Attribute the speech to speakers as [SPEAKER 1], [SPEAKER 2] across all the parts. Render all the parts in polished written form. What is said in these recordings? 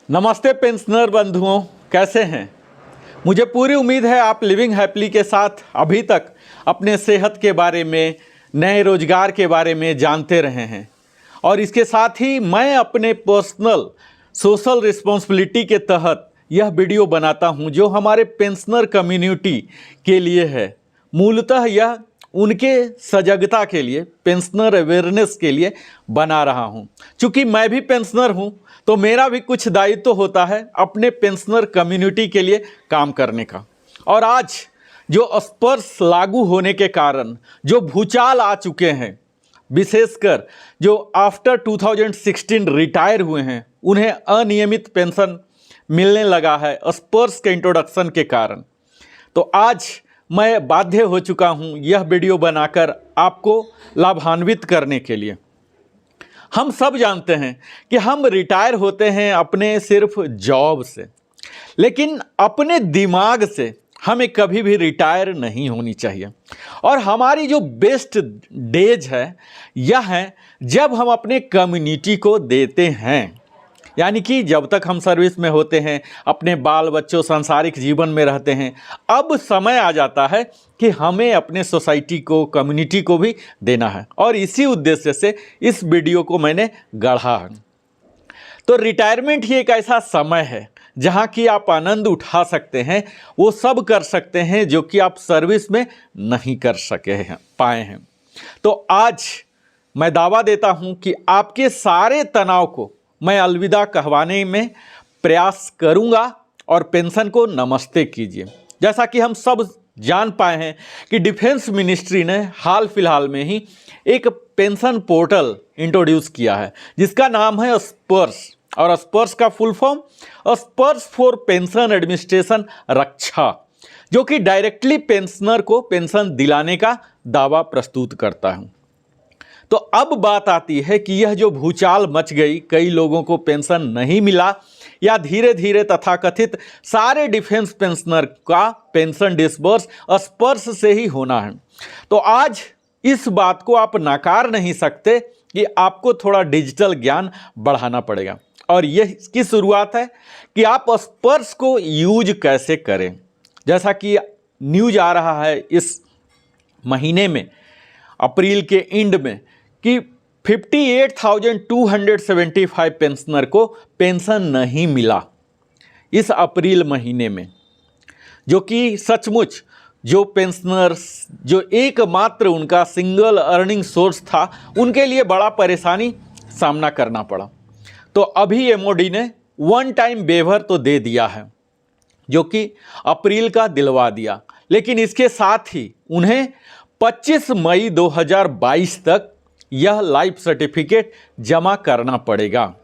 [SPEAKER 1] नमस्ते पेंशनर बंधुओं, कैसे हैं। मुझे पूरी उम्मीद है आप लिविंग हैप्पीली के साथ अभी तक अपने सेहत के बारे में, नए रोजगार के बारे में जानते रहे हैं। और इसके साथ ही मैं अपने पर्सनल सोशल रिस्पॉन्सिबिलिटी के तहत यह वीडियो बनाता हूं जो हमारे पेंशनर कम्युनिटी के लिए है। मूलतः यह उनके सजगता के लिए, पेंशनर अवेयरनेस के लिए बना रहा हूं। चूँकि मैं भी पेंशनर हूं तो मेरा भी कुछ दायित्व तो होता है अपने पेंशनर कम्युनिटी के लिए काम करने का। और आज जो स्पर्श लागू होने के कारण जो भूचाल आ चुके हैं, विशेषकर जो आफ्टर 2016 रिटायर हुए हैं, उन्हें अनियमित पेंशन मिलने लगा है स्पर्श के इंट्रोडक्शन के कारण। तो आज मैं बाध्य हो चुका हूं यह वीडियो बनाकर आपको लाभान्वित करने के लिए। हम सब जानते हैं कि हम रिटायर होते हैं अपने सिर्फ जॉब से, लेकिन अपने दिमाग से हमें कभी भी रिटायर नहीं होनी चाहिए। और हमारी जो बेस्ट डेज है यह है जब हम अपने कम्युनिटी को देते हैं, यानी कि जब तक हम सर्विस में होते हैं, अपने बाल बच्चों सांसारिक जीवन में रहते हैं, अब समय आ जाता है कि हमें अपने सोसाइटी को, कम्युनिटी को भी देना है। और इसी उद्देश्य से इस वीडियो को मैंने गढ़ा है। तो रिटायरमेंट ही एक ऐसा समय है जहाँ की आप आनंद उठा सकते हैं, वो सब कर सकते हैं जो कि आप सर्विस में नहीं कर पाए हैं। तो आज मैं दावा देता हूँ कि आपके सारे तनाव को मैं अलविदा कहवाने में प्रयास करूंगा और पेंशन को नमस्ते कीजिए। जैसा कि हम सब जान पाए हैं कि डिफेंस मिनिस्ट्री ने हाल फिलहाल में ही एक पेंशन पोर्टल इंट्रोड्यूस किया है जिसका नाम है स्पर्श। और स्पर्श का फुल फॉर्म स्पर्श फॉर पेंशन एडमिनिस्ट्रेशन रक्षा, जो कि डायरेक्टली पेंशनर को पेंशन दिलाने का दावा प्रस्तुत करता है। तो अब बात आती है कि यह जो भूचाल मच गई, कई लोगों को पेंशन नहीं मिला, या धीरे धीरे तथाकथित सारे डिफेंस पेंशनर का पेंशन डिसबर्स स्पर्श से ही होना है। तो आज इस बात को आप नकार नहीं सकते कि आपको थोड़ा डिजिटल ज्ञान बढ़ाना पड़ेगा। और यह इसकी शुरुआत है कि आप स्पर्श को यूज कैसे करें। जैसा कि न्यूज आ रहा है इस महीने में, अप्रैल के एंड में, कि 58,275 पेंशनर को पेंशन नहीं मिला इस अप्रैल महीने में, जो कि सचमुच जो पेंशनर्स जो एकमात्र उनका सिंगल अर्निंग सोर्स था, उनके लिए बड़ा परेशानी सामना करना पड़ा। तो अभी एमओडी ने वन टाइम वेवर तो दे दिया है, जो कि अप्रैल का दिलवा दिया, लेकिन इसके साथ ही उन्हें 25 मई 2022 तक यह लाइफ सर्टिफिकेट जमा करना पड़ेगा।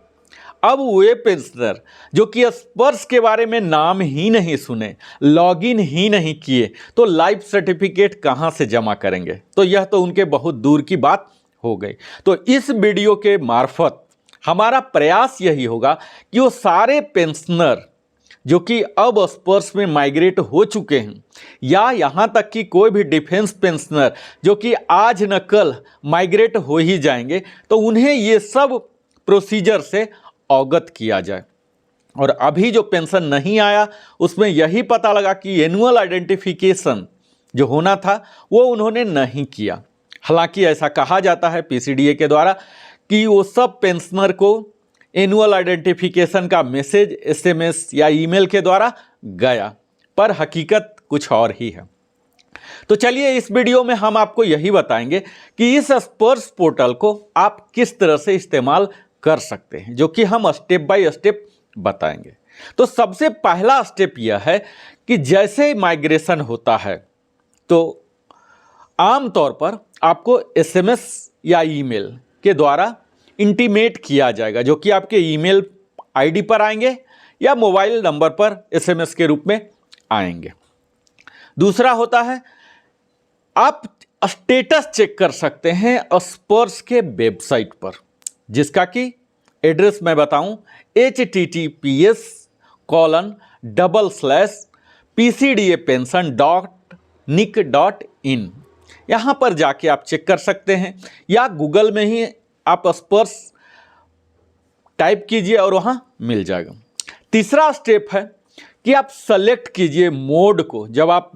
[SPEAKER 1] अब वे पेंशनर जो कि स्पर्श के बारे में नाम ही नहीं सुने, लॉगिन ही नहीं किए, तो लाइफ सर्टिफिकेट कहां से जमा करेंगे। तो यह तो उनके बहुत दूर की बात हो गई। तो इस वीडियो के मार्फत हमारा प्रयास यही होगा कि वो सारे पेंशनर जो कि अब स्पर्श में माइग्रेट हो चुके हैं, या यहाँ तक कि कोई भी डिफेंस पेंशनर जो कि आज न कल माइग्रेट हो ही जाएंगे, तो उन्हें ये सब प्रोसीजर से अवगत किया जाए। और अभी जो पेंशन नहीं आया उसमें यही पता लगा कि एनुअल आइडेंटिफिकेशन जो होना था वो उन्होंने नहीं किया। हालांकि ऐसा कहा जाता है पीसीडीए के द्वारा कि वो सब पेंशनर को एनुअल आइडेंटिफिकेशन का मैसेज एसएमएस या ईमेल के द्वारा गया, पर हकीकत कुछ और ही है। तो चलिए इस वीडियो में हम आपको यही बताएंगे कि इस स्पर्श पोर्टल को आप किस तरह से इस्तेमाल कर सकते हैं, जो कि हम स्टेप बाय स्टेप बताएंगे। तो सबसे पहला स्टेप यह है कि जैसे माइग्रेशन होता है तो आमतौर पर आपको एसएमएस या ईमेल के द्वारा इंटीमेट किया जाएगा, जो कि आपके ईमेल आईडी पर आएंगे या मोबाइल नंबर पर एसएमएस के रूप में आएंगे। दूसरा होता है आप स्टेटस चेक कर सकते हैं स्पर्श के वेबसाइट पर, जिसका कि एड्रेस मैं बताऊं https://pcdapension.nic.in। यहाँ पर जाके आप चेक कर सकते हैं, या गूगल में ही आप स्पर्श टाइप कीजिए और वहाँ मिल जाएगा। तीसरा स्टेप है कि आप सेलेक्ट कीजिए मोड को। जब आप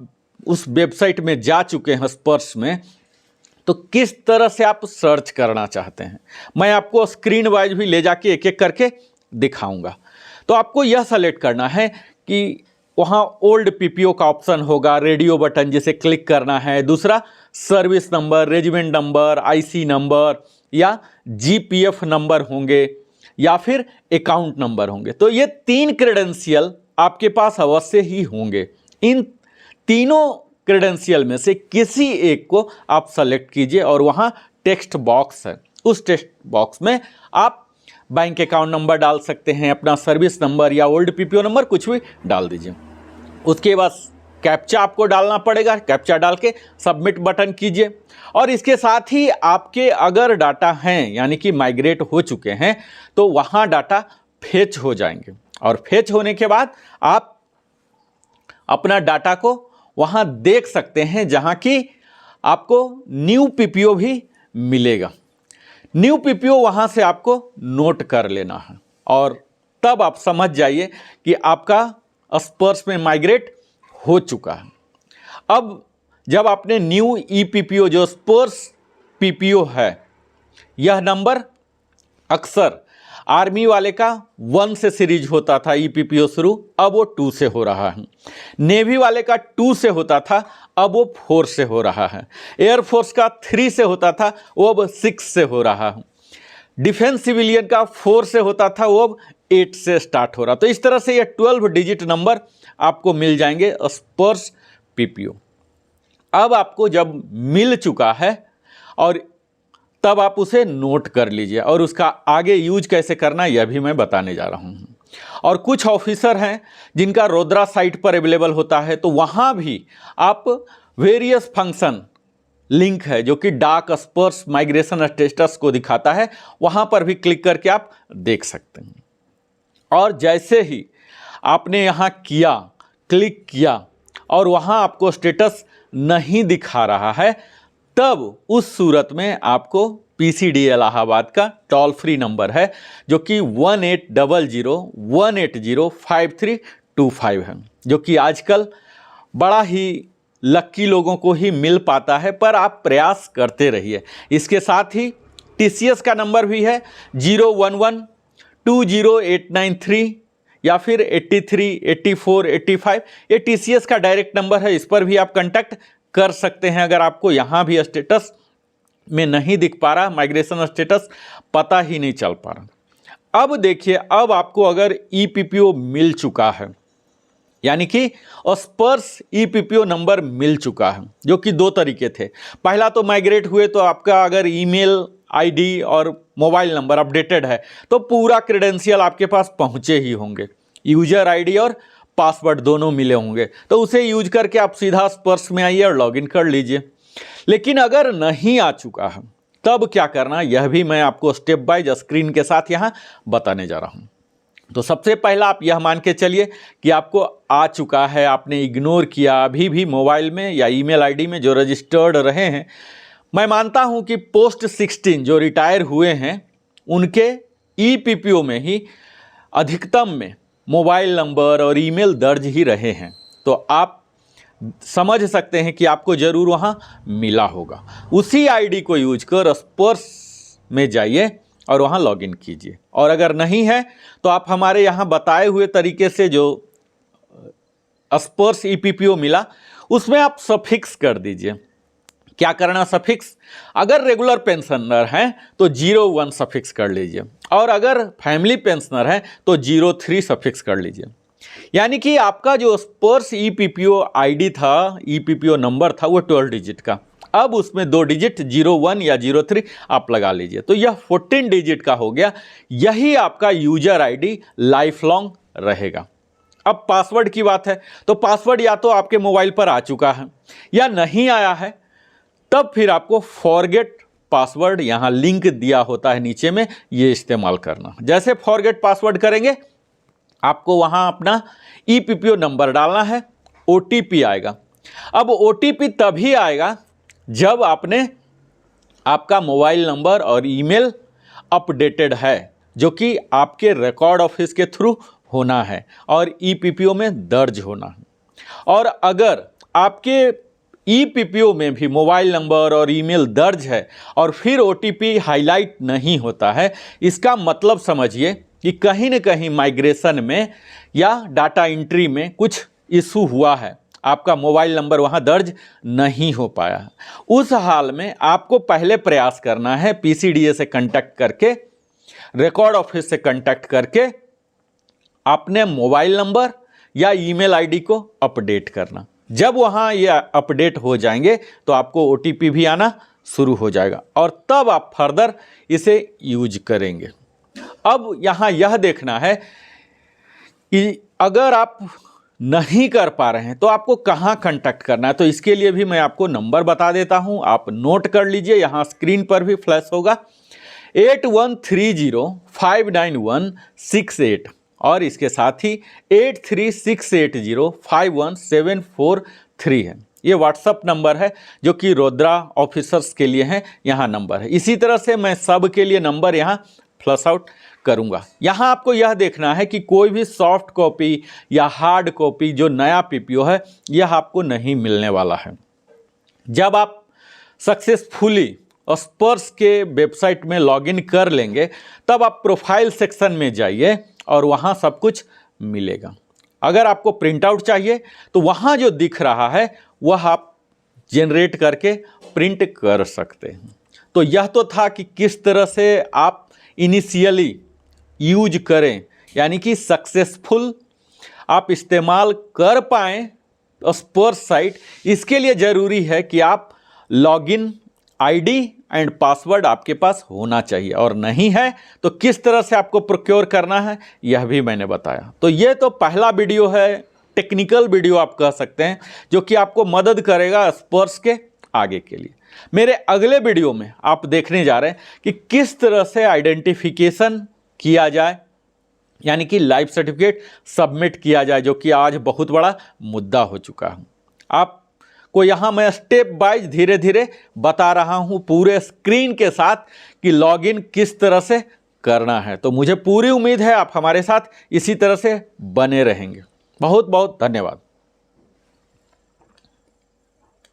[SPEAKER 1] उस वेबसाइट में जा चुके हैं स्पर्श में, तो किस तरह से आप सर्च करना चाहते हैं, मैं आपको स्क्रीन वाइज भी ले जाके एक एक करके दिखाऊंगा। तो आपको यह सेलेक्ट करना है कि वहाँ ओल्ड पीपीओ का ऑप्शन होगा, रेडियो बटन जिसे क्लिक करना है, दूसरा service number, regiment number, IC number या जीपीएफ नंबर होंगे या फिर अकाउंट नंबर होंगे। तो ये 3 क्रेडेंशियल आपके पास अवश्य ही होंगे। इन तीनों क्रेडेंशियल में से किसी एक को आप सेलेक्ट कीजिए और वहाँ टेक्स्ट बॉक्स है, उस टेक्स्ट बॉक्स में आप बैंक अकाउंट नंबर डाल सकते हैं, अपना सर्विस नंबर या ओल्ड पीपीओ नंबर कुछ भी डाल दीजिए। उसके बाद कैप्चा आपको डालना पड़ेगा, कैप्चा डाल के सबमिट बटन कीजिए। और इसके साथ ही आपके अगर डाटा हैं यानी कि माइग्रेट हो चुके हैं तो वहाँ डाटा फेच हो जाएंगे, और फेच होने के बाद आप अपना डाटा को वहाँ देख सकते हैं, जहाँ कि आपको न्यू पीपीओ भी मिलेगा। न्यू पीपीओ वहाँ से आपको नोट कर लेना है और तब आप समझ जाइए कि आपका स्पर्श में माइग्रेट हो चुका है। अब जब आपने न्यू ई पीपीओ जो स्पर्श पीपीओ है, यह नंबर अक्सर आर्मी वाले का 1 से सीरीज होता था ई पीपीओ शुरू, अब वो 2 से हो रहा है। नेवी वाले का 2 से होता था, अब वो 4 से हो रहा है। एयरफोर्स का 3 से होता था, वो अब 6 से हो रहा है। डिफेंस सिविलियन का 4 से होता था, वो अब 8 से स्टार्ट हो रहा। तो इस तरह से ये 12 डिजिट नंबर आपको मिल जाएंगे स्पर्श पीपीओ। अब आपको जब मिल चुका है और तब आप उसे नोट कर लीजिए, और उसका आगे यूज कैसे करना यह भी मैं बताने जा रहा हूँ। और कुछ ऑफिसर हैं जिनका रोद्रा साइट पर अवेलेबल होता है, तो वहाँ भी आप वेरियस फंक्शन लिंक है जो कि डाक स्पर्श माइग्रेशन स्टेटस को दिखाता है, वहाँ पर भी क्लिक करके आप देख सकते हैं। और जैसे ही आपने यहाँ किया, क्लिक किया और वहाँ आपको स्टेटस नहीं दिखा रहा है, तब उस सूरत में आपको पीसीडीए इलाहाबाद का टोल फ्री नंबर है जो कि 1800-180-5325 है, जो कि आजकल बड़ा ही लक्की लोगों को ही मिल पाता है, पर आप प्रयास करते रहिए। इसके साथ ही टीसीएस का नंबर भी है 011-20893 या फिर 83-84-85। ये टीसीएस का डायरेक्ट नंबर है, इस पर भी आप कांटेक्ट कर सकते हैं अगर आपको यहाँ भी स्टेटस में नहीं दिख पा रहा, माइग्रेशन स्टेटस पता ही नहीं चल पा रहा। अब देखिए, अब आपको अगर ई पीपीओ मिल चुका है, यानी कि स्पर्श ई पीपीओ नंबर मिल चुका है, जो कि 2 तरीके थे। पहला तो माइग्रेट हुए तो आपका अगर ईमेल आईडी और मोबाइल नंबर अपडेटेड है तो पूरा क्रेडेंशियल आपके पास पहुंचे ही होंगे, यूजर आईडी और पासवर्ड दोनों मिले होंगे, तो उसे यूज करके आप सीधा स्पर्श में आइए और लॉगिन कर लीजिए। लेकिन अगर नहीं आ चुका है तब क्या करना, यह भी मैं आपको स्टेप बाय स्क्रीन के साथ यहाँ बताने जा रहा हूँ। तो सबसे पहला आप यह मान के चलिए कि आपको आ चुका है, आपने इग्नोर किया, अभी भी मोबाइल में या ईमेल आईडी में जो रजिस्टर्ड रहे हैं। मैं मानता हूं कि पोस्ट 16 जो रिटायर हुए हैं उनके ई पीपीओ में ही अधिकतम में मोबाइल नंबर और ईमेल दर्ज ही रहे हैं, तो आप समझ सकते हैं कि आपको ज़रूर वहाँ मिला होगा। उसी आईडी को यूज कर स्पर्श में जाइए और वहाँ लॉगिन कीजिए। और अगर नहीं है तो आप हमारे यहाँ बताए हुए तरीके से जो स्पर्श ई पीपीओ मिला उसमें आप सफिक्स कर दीजिए। क्या करना सफिक्स, अगर रेगुलर पेंशनर हैं तो 01 सफिक्स कर लीजिए, और अगर फैमिली पेंशनर हैं तो 03 सफिक्स कर लीजिए। यानी कि आपका जो स्पर्श ई पीपीओ आईडी था, ई पीपीओ नंबर था, वो 12 डिजिट का, अब उसमें 2 डिजिट 01 या 03 आप लगा लीजिए, तो यह 14 डिजिट का हो गया। यही आपका यूजर आईडी लाइफ लॉन्ग रहेगा। अब पासवर्ड की बात है, तो पासवर्ड या तो आपके मोबाइल पर आ चुका है या नहीं आया है, तब फिर आपको फॉरगेट पासवर्ड, यहाँ लिंक दिया होता है नीचे में, ये इस्तेमाल करना। जैसे फॉरगेट पासवर्ड करेंगे आपको वहाँ अपना ई पीपीओ नंबर डालना है, ओटीपी आएगा। अब ओटीपी तभी आएगा जब आपका मोबाइल नंबर और ईमेल अपडेटेड है, जो कि आपके रिकॉर्ड ऑफिस के थ्रू होना है और ईपीपीओ में दर्ज होना है। और अगर आपके ईपीपीओ में भी मोबाइल नंबर और ईमेल दर्ज है और फिर ओटीपी हाईलाइट नहीं होता है, इसका मतलब समझिए कि कहीं न कहीं माइग्रेशन में या डाटा एंट्री में कुछ इशू हुआ है, आपका मोबाइल नंबर वहाँ दर्ज नहीं हो पाया। उस हाल में आपको पहले प्रयास करना है पीसीडीए से कांटेक्ट करके, रिकॉर्ड ऑफिस से कांटेक्ट करके अपने मोबाइल नंबर या ईमेल आईडी को अपडेट करना। जब वहाँ ये अपडेट हो जाएंगे तो आपको ओटीपी भी आना शुरू हो जाएगा और तब आप फर्दर इसे यूज करेंगे। अब यहाँ यह देखना है कि अगर आप नहीं कर पा रहे हैं तो आपको कहाँ कांटेक्ट करना है। तो इसके लिए भी मैं आपको नंबर बता देता हूँ, आप नोट कर लीजिए, यहाँ स्क्रीन पर भी फ्लैश होगा 8130591168 और इसके साथ ही 8368051743 है। ये व्हाट्सअप नंबर है जो कि रुद्रा ऑफिसर्स के लिए है, यहाँ नंबर है। इसी तरह से मैं सब के लिए नंबर यहाँ फ्लश आउट करूँगा। यहाँ आपको यह देखना है कि कोई भी सॉफ्ट कॉपी या हार्ड कॉपी जो नया पीपीओ है यह आपको नहीं मिलने वाला है। जब आप सक्सेसफुली स्पर्श के वेबसाइट में लॉगिन कर लेंगे तब आप प्रोफाइल सेक्शन में जाइए और वहाँ सब कुछ मिलेगा। अगर आपको प्रिंट आउट चाहिए तो वहाँ जो दिख रहा है वह आप जनरेट करके प्रिंट कर सकते हैं। तो यह तो था कि किस तरह से आप इनिशियली यूज करें, यानी कि सक्सेसफुल आप इस्तेमाल कर पाएँ स्पर्श साइट। इसके लिए ज़रूरी है कि आप लॉगिन आईडी एंड पासवर्ड आपके पास होना चाहिए, और नहीं है तो किस तरह से आपको प्रोक्योर करना है यह भी मैंने बताया। तो ये तो पहला वीडियो है, टेक्निकल वीडियो आप कह सकते हैं, जो कि आपको मदद करेगा स्पर्श के आगे के लिए। मेरे अगले वीडियो में आप देखने जा रहे हैं कि किस तरह से आइडेंटिफिकेशन किया जाए, यानी कि लाइफ सर्टिफिकेट सबमिट किया जाए, जो कि आज बहुत बड़ा मुद्दा हो चुका है। आपको यहाँ मैं स्टेप वाइज धीरे धीरे बता रहा हूँ पूरे स्क्रीन के साथ कि लॉगिन किस तरह से करना है। तो मुझे पूरी उम्मीद है आप हमारे साथ इसी तरह से बने रहेंगे। बहुत बहुत धन्यवाद।